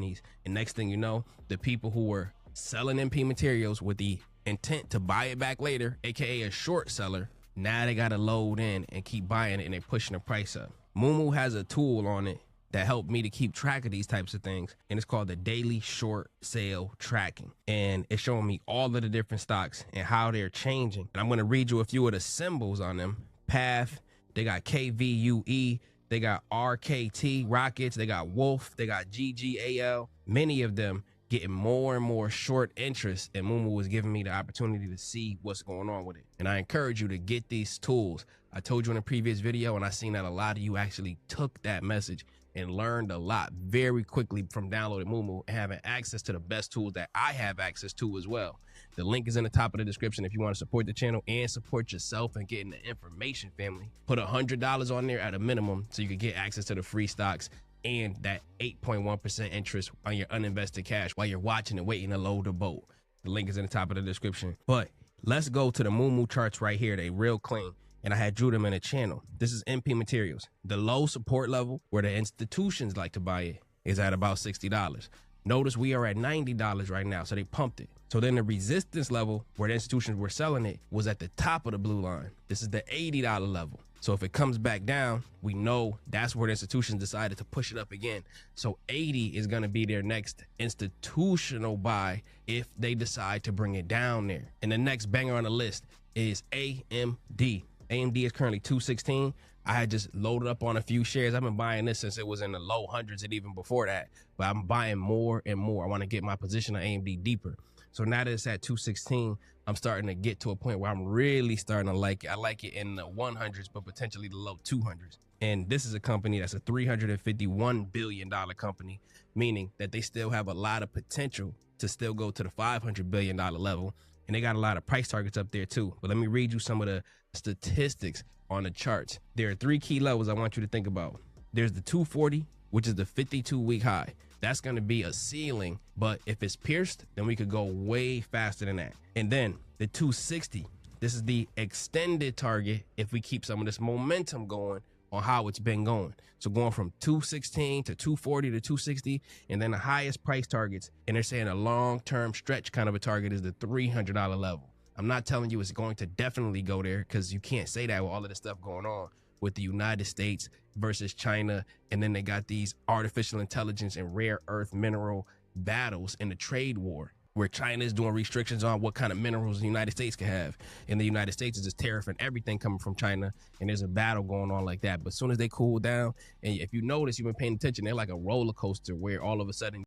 companies. And next thing you know, the people who were selling MP materials with the intent to buy it back later, aka a short seller, now they gotta load in and keep buying it, and they're pushing the price up. Moomoo has a tool on it that helped me to keep track of these types of things, and it's called the daily short sale tracking, and it's showing me all of the different stocks and how they're changing. And I'm going to read you a few of the symbols on them. Path, they got KVUE, they got RKT Rockets, they got Wolf, they got GGAL. Many of them getting more and more short interest, and Moomoo was giving me the opportunity to see what's going on with it. And I encourage you to get these tools. I told you in a previous video, and I seen that a lot of you actually took that message and learned a lot very quickly from downloading Moomoo and having access to the best tools that I have access to as well. The link is in the top of the description if you want to support the channel and support yourself and getting the information, family. Put $100 on there at a minimum so you can get access to the free stocks and that 8.1% interest on your uninvested cash while you're watching and waiting to load the boat. The link is in the top of the description. But let's go to the Moomoo charts right here. They real clean. And I had drew them in a channel. This is MP Materials. The low support level where the institutions like to buy it is at about $60. Notice we are at $90 right now, so they pumped it. So then the resistance level where the institutions were selling it was at the top of the blue line. This is the $80 level. So if it comes back down, we know that's where the institutions decided to push it up again. So 80 is going to be their next institutional buy if they decide to bring it down there. And the next banger on the list is AMD. AMD is currently 216. I had just loaded up on a few shares. I've been buying this since it was in the low hundreds and even before that, but I'm buying more and more. I want to get my position on AMD deeper. So now that it's at 216, I'm starting to get to a point where I'm really starting to like it. I like it in the 100s, but potentially the low 200s. And this is a company that's a $351 billion company, meaning that they still have a lot of potential to still go to the $500 billion level. And they got a lot of price targets up there too. But let me read you some of the statistics on the charts. There are 3 key levels I want you to think about. There's the 240, which is the 52-week high. That's going to be a ceiling, but if it's pierced, then we could go way faster than that. And then the 260, this is the extended target if we keep some of this momentum going on how it's been going. So going from 216 to 240 to 260, and then the highest price targets, and they're saying a long-term stretch kind of a target is the $300 level. I'm not telling you it's going to definitely go there, because you can't say that with all of this stuff going on with the United States versus China. And then they got these artificial intelligence and rare earth mineral battles in the trade war, where China is doing restrictions on what kind of minerals the United States can have. And the United States is just tariffing everything coming from China. And there's a battle going on like that. But as soon as they cool down, and if you notice, you've been paying attention, they're like a roller coaster where all of a sudden